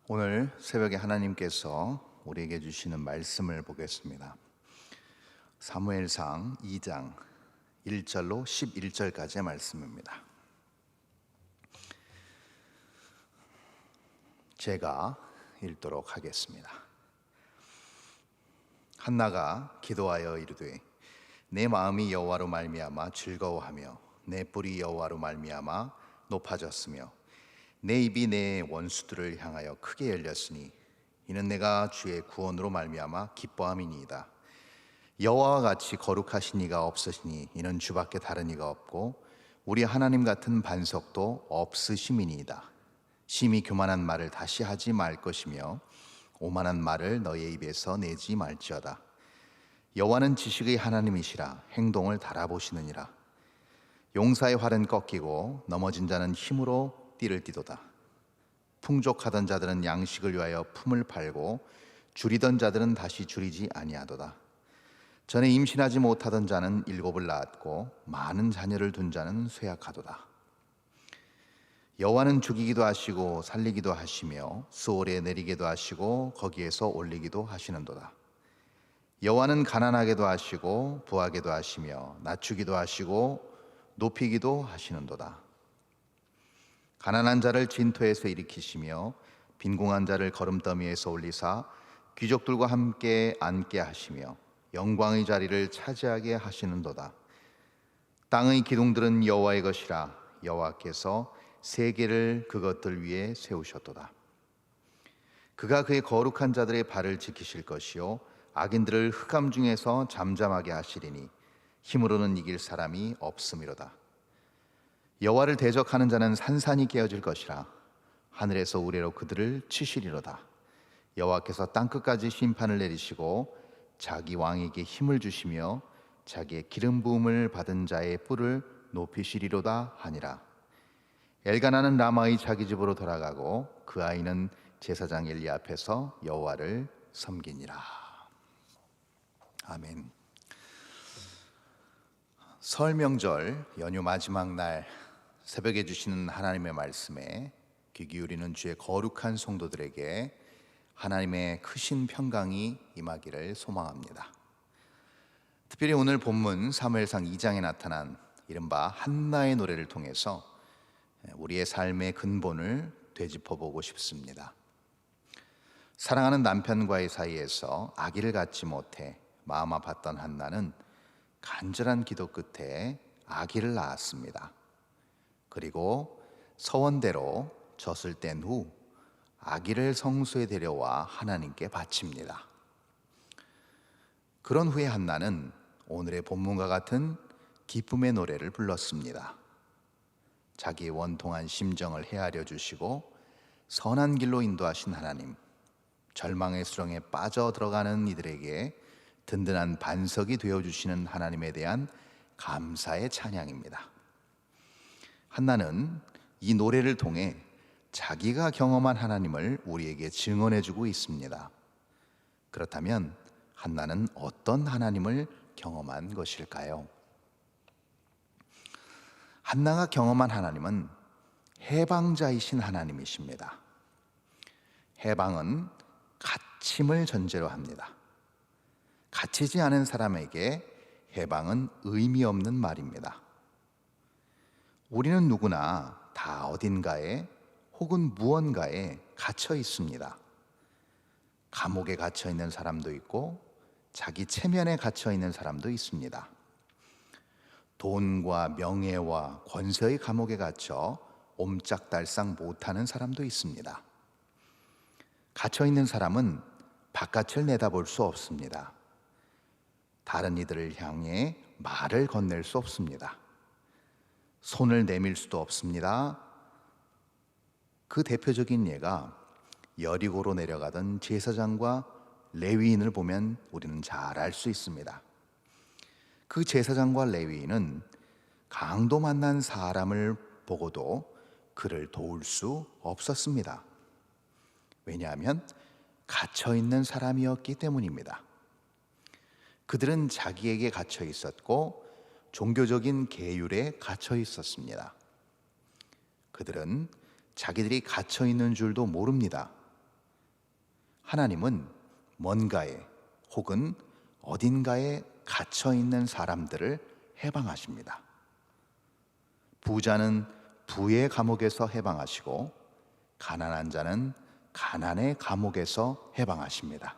오늘 새벽에 하나님께서 우리에게 주시는 말씀을 보겠습니다. 사무엘상 2장 1절로 11절까지의 말씀입니다. 제가 읽도록 하겠습니다. 한나가 기도하여 이르되 내 마음이 여호와로 말미암아 즐거워하며 내 뿔이 여호와로 말미암아 높아졌으며 내 입이 내 원수들을 향하여 크게 열렸으니 이는 내가 주의 구원으로 말미암아 기뻐함이니이다. 여호와와 같이 거룩하신 이가 없으시니 이는 주밖에 다른 이가 없고 우리 하나님 같은 반석도 없으심이니이다. 심히 교만한 말을 다시 하지 말 것이며 오만한 말을 너의 입에서 내지 말지어다. 여호와는 지식의 하나님이시라 행동을 달아보시느니라. 용사의 활은 꺾이고 넘어진 자는 힘으로 띠를 띠도다. 풍족하던 자들은 양식을 위하여 품을 팔고 줄이던 자들은 다시 줄이지 아니하도다. 전에 임신하지 못하던 자는 7을 낳았고 많은 자녀를 둔 자는 쇠약하도다. 여호와는 죽이기도 하시고 살리기도 하시며 스올에 내리기도 하시고 거기에서 올리기도 하시는도다. 여호와는 가난하게도 하시고 부하게도 하시며 낮추기도 하시고 높이기도 하시는도다. 가난한 자를 진토에서 일으키시며 빈궁한 자를 거름더미에서 올리사 귀족들과 함께 앉게 하시며 영광의 자리를 차지하게 하시는도다. 땅의 기둥들은 여호와의 것이라 여호와께서 세계를 그것들 위에 세우셨도다. 그가 그의 거룩한 자들의 발을 지키실 것이요 악인들을 흑암 중에서 잠잠하게 하시리니 힘으로는 이길 사람이 없음이로다. 여호와를 대적하는 자는 산산이 깨어질 것이라 하늘에서 우레로 그들을 치시리로다. 여호와께서 땅끝까지 심판을 내리시고 자기 왕에게 힘을 주시며 자기의 기름 부음을 받은 자의 뿔을 높이시리로다 하니라. 엘가나는 라마의 자기 집으로 돌아가고 그 아이는 제사장 엘리 앞에서 여호와를 섬기니라. 아멘. 설 명절 연휴 마지막 날 새벽에 주시는 하나님의 말씀에 귀 기울이는 주의 거룩한 성도들에게 하나님의 크신 평강이 임하기를 소망합니다. 특별히 오늘 본문 사무엘상 2장에 나타난 이른바 한나의 노래를 통해서 우리의 삶의 근본을 되짚어보고 싶습니다. 사랑하는 남편과의 사이에서 아기를 갖지 못해 마음 아팠던 한나는 간절한 기도 끝에 아기를 낳았습니다. 그리고 서원대로 젖을 뗀 후 아기를 성소에 데려와 하나님께 바칩니다. 그런 후에 한나는 오늘의 본문과 같은 기쁨의 노래를 불렀습니다. 자기의 원통한 심정을 헤아려 주시고 선한 길로 인도하신 하나님, 절망의 수렁에 빠져 들어가는 이들에게 든든한 반석이 되어주시는 하나님에 대한 감사의 찬양입니다. 한나는 이 노래를 통해 자기가 경험한 하나님을 우리에게 증언해주고 있습니다. 그렇다면 한나는 어떤 하나님을 경험한 것일까요? 한나가 경험한 하나님은 해방자이신 하나님이십니다. 해방은 갇힘을 전제로 합니다. 갇히지 않은 사람에게 해방은 의미 없는 말입니다. 우리는 누구나 다 어딘가에 혹은 무언가에 갇혀 있습니다. 감옥에 갇혀 있는 사람도 있고 자기 체면에 갇혀 있는 사람도 있습니다. 돈과 명예와 권세의 감옥에 갇혀 옴짝달싹 못하는 사람도 있습니다. 갇혀 있는 사람은 바깥을 내다볼 수 없습니다. 다른 이들을 향해 말을 건넬 수 없습니다. 손을 내밀 수도 없습니다. 그 대표적인 예가 여리고로 내려가던 제사장과 레위인을 보면 우리는 잘 알 수 있습니다. 그 제사장과 레위인은 강도 만난 사람을 보고도 그를 도울 수 없었습니다. 왜냐하면 갇혀 있는 사람이었기 때문입니다. 그들은 자기에게 갇혀 있었고 종교적인 계율에 갇혀 있었습니다. 그들은 자기들이 갇혀 있는 줄도 모릅니다. 하나님은 뭔가에 혹은 어딘가에 갇혀 있는 사람들을 해방하십니다. 부자는 부의 감옥에서 해방하시고 가난한 자는 가난의 감옥에서 해방하십니다.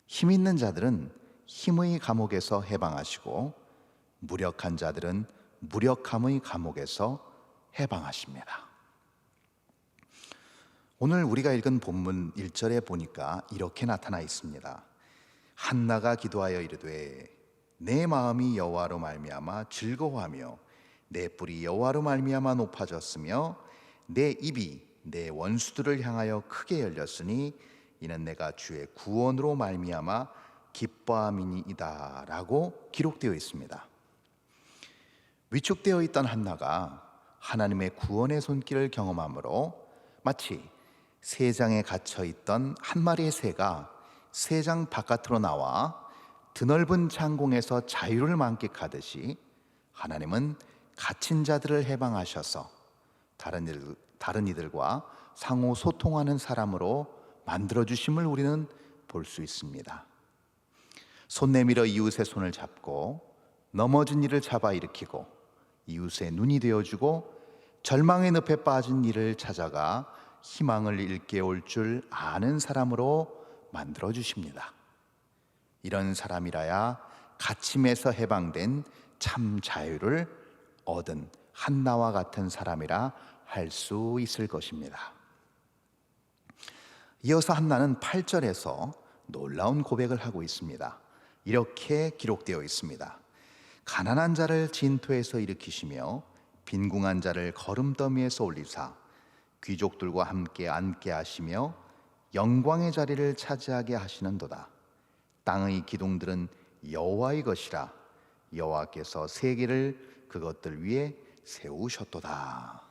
힘 있는 자들은 힘의 감옥에서 해방하시고 무력한 자들은 무력함의 감옥에서 해방하십니다. 오늘 우리가 읽은 본문 1절에 보니까 이렇게 나타나 있습니다. 한나가 기도하여 이르되 내 마음이 여호와로 말미암아 즐거워하며 내 뿔이 여호와로 말미암아 높아졌으며 내 입이 내 원수들을 향하여 크게 열렸으니 이는 내가 주의 구원으로 말미암아 기뻐함이니이다 라고 기록되어 있습니다. 위축되어 있던 한나가 하나님의 구원의 손길을 경험함으로 마치 새장에 갇혀 있던 한 마리의 새가 새장 바깥으로 나와 드넓은 창공에서 자유를 만끽하듯이 하나님은 갇힌 자들을 해방하셔서 다른 이들과 상호 소통하는 사람으로 만들어주심을 우리는 볼 수 있습니다. 손 내밀어 이웃의 손을 잡고 넘어진 이를 잡아 일으키고 이웃의 눈이 되어주고 절망의 늪에 빠진 이를 찾아가 희망을 일깨울 줄 아는 사람으로 만들어주십니다. 이런 사람이라야 갇힘에서 해방된 참 자유를 얻은 한나와 같은 사람이라 할 수 있을 것입니다. 이어서 한나는 8절에서 놀라운 고백을 하고 있습니다. 이렇게 기록되어 있습니다. 가난한 자를 진토에서 일으키시며 빈궁한 자를 거름더미에서 올리사 귀족들과 함께 앉게 하시며 영광의 자리를 차지하게 하시는도다. 땅의 기둥들은 여호와의 것이라 여호와께서 세계를 그것들 위에 세우셨도다.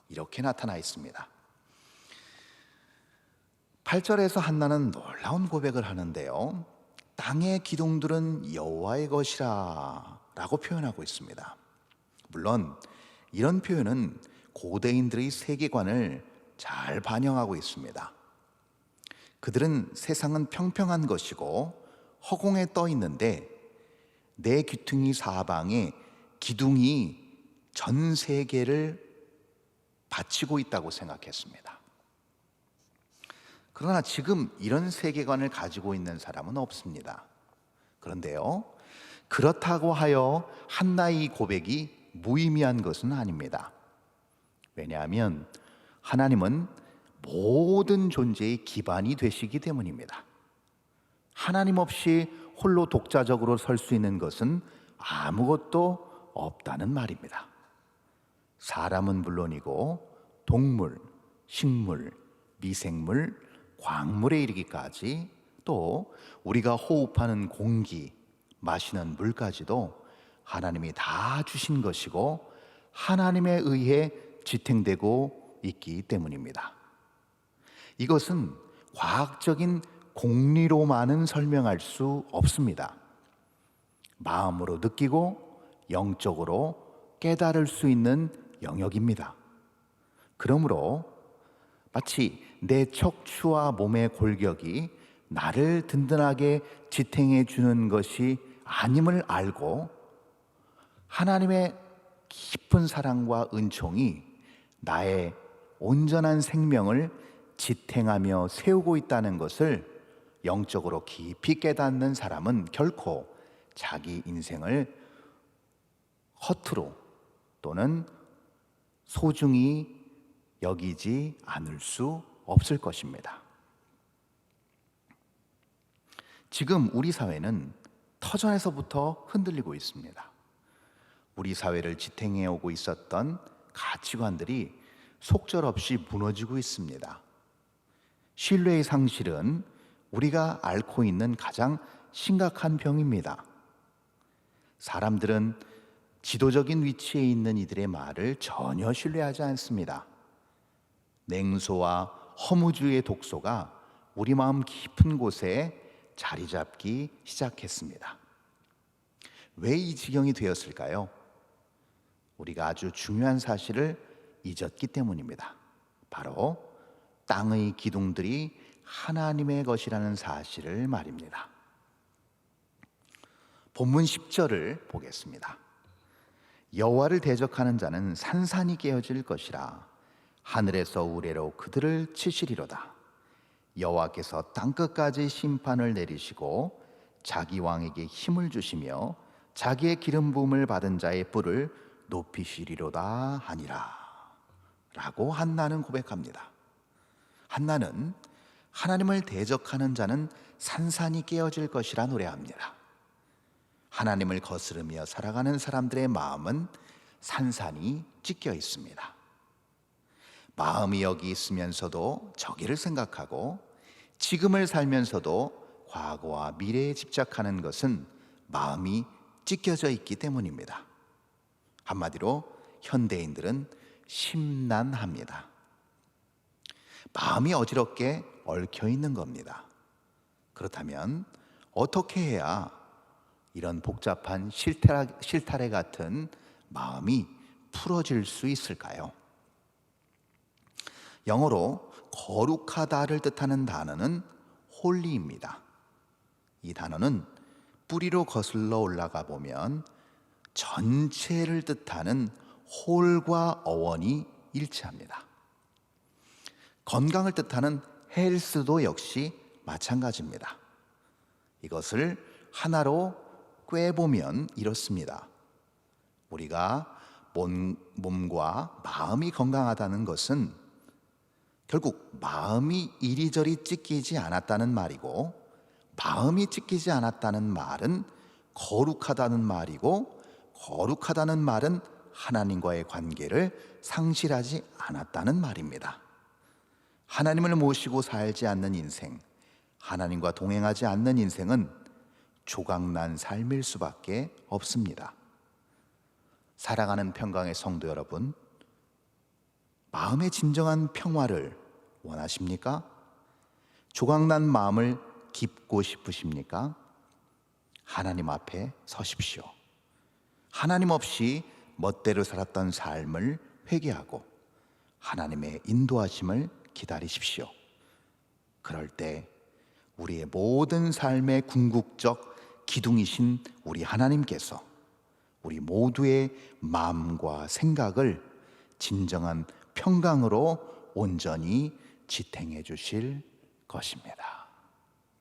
이렇게 나타나 있습니다. 8절에서 한나는 놀라운 고백을 하는데요, 땅의 기둥들은 여호와의 것이라 라고 표현하고 있습니다. 물론 이런 표현은 고대인들의 세계관을 잘 반영하고 있습니다. 그들은 세상은 평평한 것이고 허공에 떠 있는데 내 귀퉁이 사방에 기둥이 전 세계를 받치고 있다고 생각했습니다. 그러나 지금 이런 세계관을 가지고 있는 사람은 없습니다. 그런데요, 그렇다고 하여 한나의 고백이 무의미한 것은 아닙니다. 왜냐하면 하나님은 모든 존재의 기반이 되시기 때문입니다. 하나님 없이 홀로 독자적으로 설 수 있는 것은 아무것도 없다는 말입니다. 사람은 물론이고 동물, 식물, 미생물, 광물에 이르기까지 또 우리가 호흡하는 공기, 마시는 물까지도 하나님이 다 주신 것이고 하나님에 의해 지탱되고 있기 때문입니다. 이것은 과학적인 공리로만은 설명할 수 없습니다. 마음으로 느끼고 영적으로 깨달을 수 있는 영역입니다. 그러므로 마치 내 척추와 몸의 골격이 나를 든든하게 지탱해 주는 것이 아님을 알고 하나님의 깊은 사랑과 은총이 나의 온전한 생명을 지탱하며 세우고 있다는 것을 영적으로 깊이 깨닫는 사람은 결코 자기 인생을 허투루 또는 소중히 여기지 않을 수 없을 것입니다. 지금 우리 사회는 터전에서부터 흔들리고 있습니다. 우리 사회를 지탱해 오고 있었던 가치관들이 속절없이 무너지고 있습니다. 신뢰의 상실은 우리가 앓고 있는 가장 심각한 병입니다. 사람들은 지도적인 위치에 있는 이들의 말을 전혀 신뢰하지 않습니다. 냉소와 허무주의의 독소가 우리 마음 깊은 곳에 자리 잡기 시작했습니다. 왜 이 지경이 되었을까요? 우리가 아주 중요한 사실을 잊었기 때문입니다. 바로 땅의 기둥들이 하나님의 것이라는 사실을 말입니다. 본문 10절을 보겠습니다. 여호와를 대적하는 자는 산산이 깨어질 것이라. 하늘에서 우레로 그들을 치시리로다. 여호와께서 땅끝까지 심판을 내리시고 자기 왕에게 힘을 주시며 자기의 기름 부음을 받은 자의 뿔을 높이시리로다 하니라. 라고 한나는 고백합니다. 한나는 하나님을 대적하는 자는 산산이 깨어질 것이라 노래합니다. 하나님을 거스르며 살아가는 사람들의 마음은 산산이 찢겨 있습니다. 마음이 여기 있으면서도 저기를 생각하고 지금을 살면서도 과거와 미래에 집착하는 것은 마음이 찢겨져 있기 때문입니다. 한마디로 현대인들은 심란합니다. 마음이 어지럽게 얽혀 있는 겁니다. 그렇다면 어떻게 해야 이런 복잡한 실타래 같은 마음이 풀어질 수 있을까요? 영어로 거룩하다를 뜻하는 단어는 홀리입니다. 이 단어는 뿌리로 거슬러 올라가 보면 전체를 뜻하는 홀과 어원이 일치합니다. 건강을 뜻하는 헬스도 역시 마찬가지입니다. 이것을 하나로 꿰보면 이렇습니다. 우리가 몸과 마음이 건강하다는 것은 결국 마음이 이리저리 찢기지 않았다는 말이고, 마음이 찢기지 않았다는 말은 거룩하다는 말이고, 거룩하다는 말은 하나님과의 관계를 상실하지 않았다는 말입니다. 하나님을 모시고 살지 않는 인생, 하나님과 동행하지 않는 인생은 조각난 삶일 수밖에 없습니다. 사랑하는 평강의 성도 여러분, 마음의 진정한 평화를 원하십니까? 조각난 마음을 깊고 싶으십니까? 하나님 앞에 서십시오. 하나님 없이 멋대로 살았던 삶을 회개하고 하나님의 인도하심을 기다리십시오. 그럴 때 우리의 모든 삶의 궁극적 기둥이신 우리 하나님께서 우리 모두의 마음과 생각을 진정한 평강으로 온전히 지탱해 주실 것입니다.